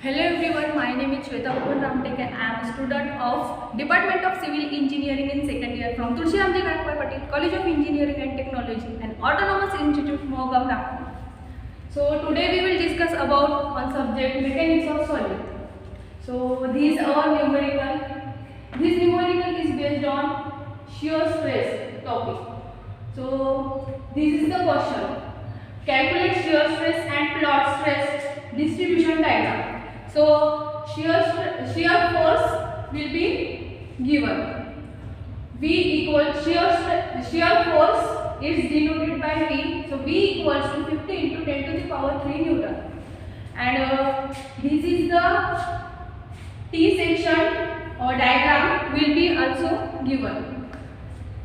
Hello everyone, my name is Shweta Ramtek and I am a student of Department of Civil Engineering in second year from Tulsi Ramji Gaikwad Patel College of Engineering and Technology and Autonomous Institute Mohagaon, Nagpur. So today we will discuss about one subject mechanics of solid. So these are numerical. This numerical is based on shear stress topic. So this is the question. Calculate shear stress and plot stress distribution diagram. So shear force will be given. V equals shear force is denoted by V. So V equals to 50 into 10 to the power 3 Newton. And this is the T section or diagram will be also given.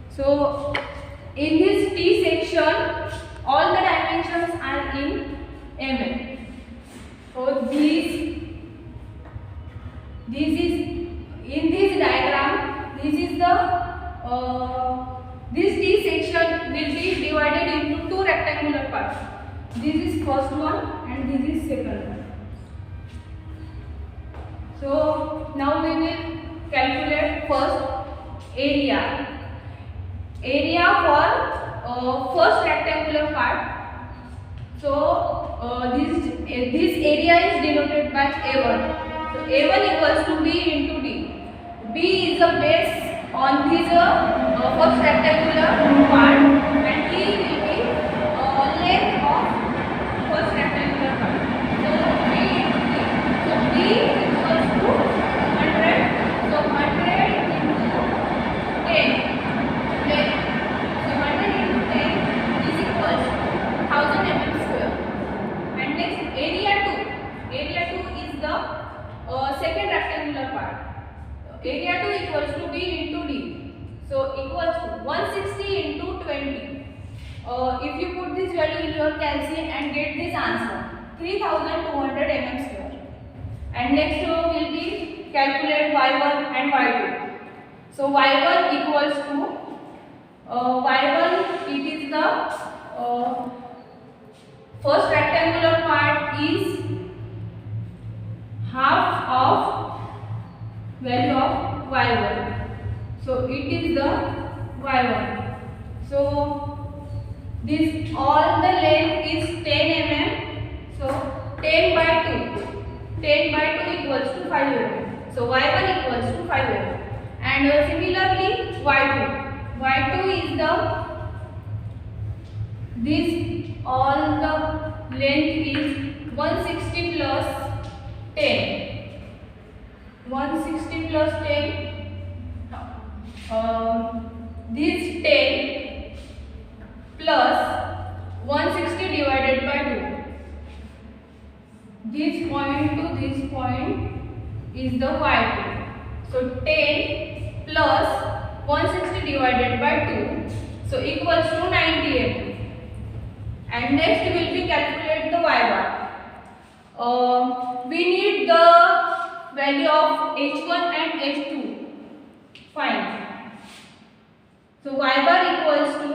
So in this T section, all the dimensions are in mm. So this is in this diagram. This is the this T section will be divided into two rectangular parts. This is first one and this is second one. So now we will calculate first area. Area for first rectangular part. So this area is denoted by A1. So A1 equals to B into D. B is the base on this first rectangular part and D will be length of first rectangular part. So B into D. So B equals to 100. So 100 into 10. Length. So 100 into 10 is equals to 1000 mm square. And next area 2. Area 2 is the second rectangular part. Area 2 equals to B into D. So equals to 160 into 20. If you put this value in your calci and get this answer, 3200 mm square. And next will be calculate y1 and y2. So y1 equals to y1, it is the first rectangular part is half of value of y1. So it is the y1. So this all the length is 10 mm. So 10 by 2. 10 by 2 equals to 5 mm. So y1 equals to 5 mm. And similarly y2. Y2 is the this all the length is 160 plus 10. 160 plus 10. This 10 plus 160 divided by 2. This point to this point is the y2. So 10 plus 160 divided by 2. So equals to 98. And next we will be calculate the y bar. We need the value of h1 and h2. Find. So y bar equals to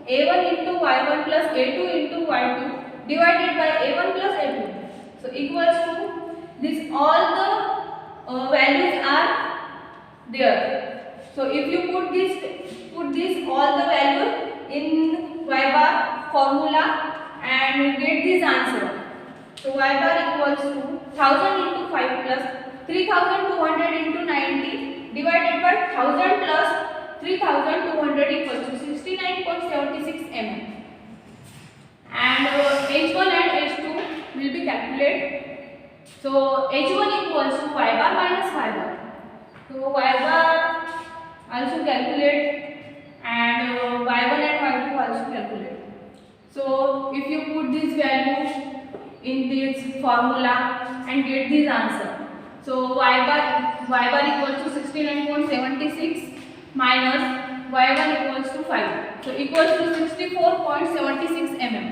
a1 into y1 plus a2 into y2 divided by a1 plus a2. So equals to this all the values are there. So if you put this all the value in y bar formula and get this answer. So y bar equals to 1000 into 5 plus 3200 into 90 divided by 1000 plus 3200 equals to 69.76 mm. And h1 and h2 will be calculated. So h1 equals to y bar minus y bar. So y bar also calculate and y1 and y2 also calculate. So if you put this value in this formula and get this answer. So y bar equals to 69.76 minus y1 equals to 5. So equals to 64.76 mm.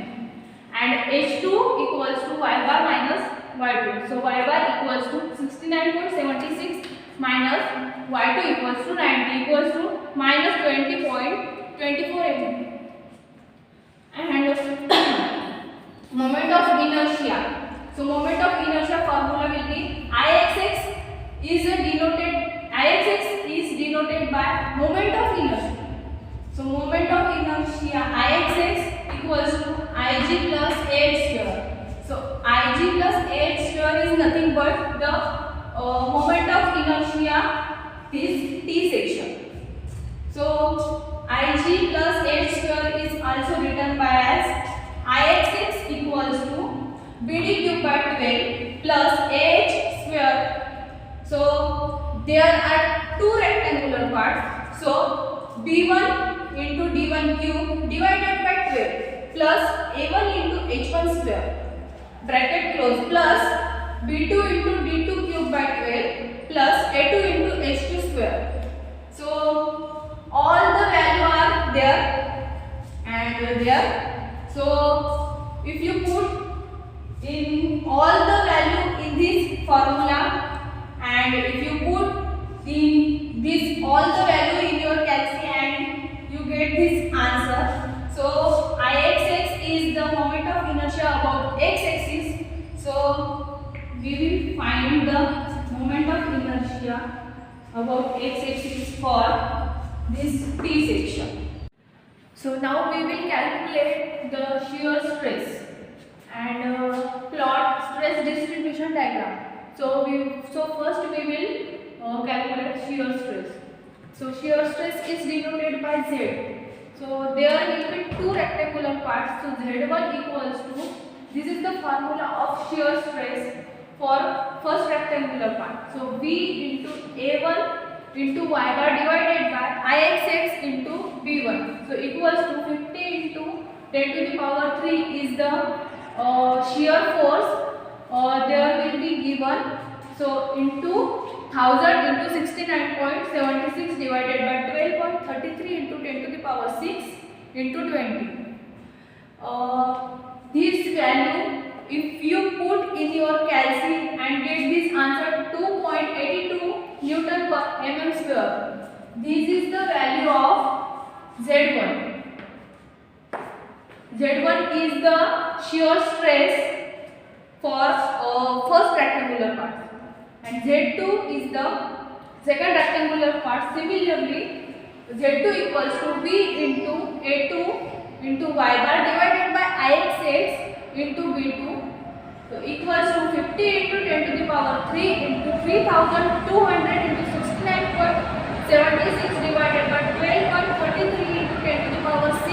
And h2 equals to y bar minus y2. So y bar equals to 69.76 minus y2 equals to 90 equals to minus 20.24 mm. And moment of inertia. So moment of inertia formula will be is denoted, Ixx is denoted by moment of inertia. So moment of inertia Ixx equals to Ig plus Ax square. So Ig plus Ax square is nothing but the moment of inertia is T section. So Ig plus Ax square is also written by as Ixx equals to BD cube by 12 plus Ax square. So there are two rectangular parts. So B1 into D1 cube divided by 12 plus A1 into H1 square bracket close plus B2 into D2 cube by 12 plus A2 into H2 square. So all the value are there and there. So if you put in all the value in this formula and if you put in this all the value in your calci and you get this answer. So Ixx is the moment of inertia about x-axis. So we will find the moment of inertia about x-axis for this T section. So now we will calculate the shear stress and plot stress distribution diagram. So first we will calculate shear stress. So shear stress is denoted by Z. So there will be two rectangular parts. So Z1 equals to, this is the formula of shear stress for first rectangular part. So V into A1 into Y bar divided by Ixx into B1. So equals to 50 into 10 to the power 3 is the shear force. There will be given, so into 1000 into 69.76 divided by 12.33 into 10 to the power 6 into 20. This value, if you put in your calci and get this answer 2.82 Newton per mm square, this is the value of Z1. Z1 is the shear stress for first rectangular part and Z2 is the second rectangular part. Similarly, Z2 equals to V into A2 into Y bar divided by Ixx into B2. So equals to 50 into 10 to the power 3 into 3200 into 69.76 divided by 12.33 into 10 to the power 6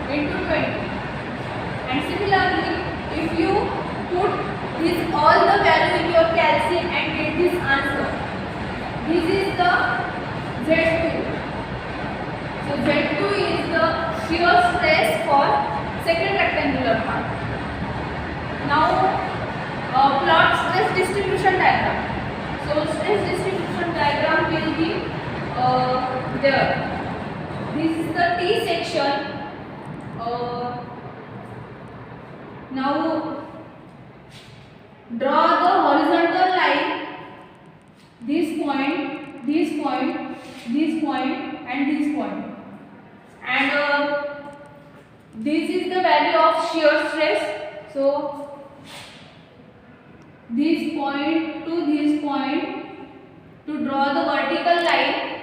into 20. And similarly, if you put this all the value in your calci and get this answer, this is the Z2. So Z2 is the shear stress for second rectangular part. Now plot stress distribution diagram. So stress distribution diagram will be there. This is the T section. Now draw the horizontal line, this point, this point, this point and this point. And this is the value of shear stress. So this point to this point, to draw the vertical line,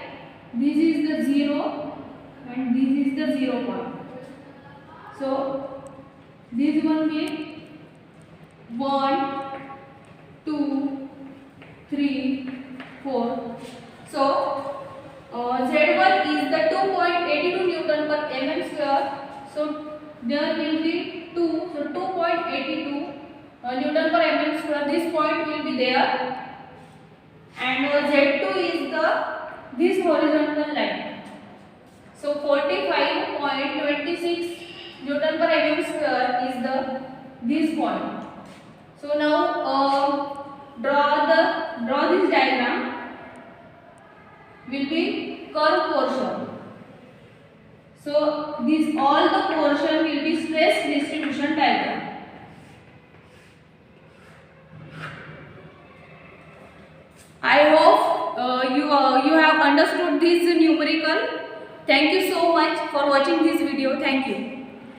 this is the 0 and this is the 0 point. So this one will 1, 2, 3, 4. So Z1 is the 2.82 Newton per mm square. So there will be 2. So 2.82 Newton per mm square. This point will be there. And Z2 is this horizontal line. So 45.26 Newton per mm square is this point. So now draw this diagram. Will be curve portion. So this all the portion will be stress distribution diagram. I hope you have understood this numerical. Thank you so much for watching this video. Thank you.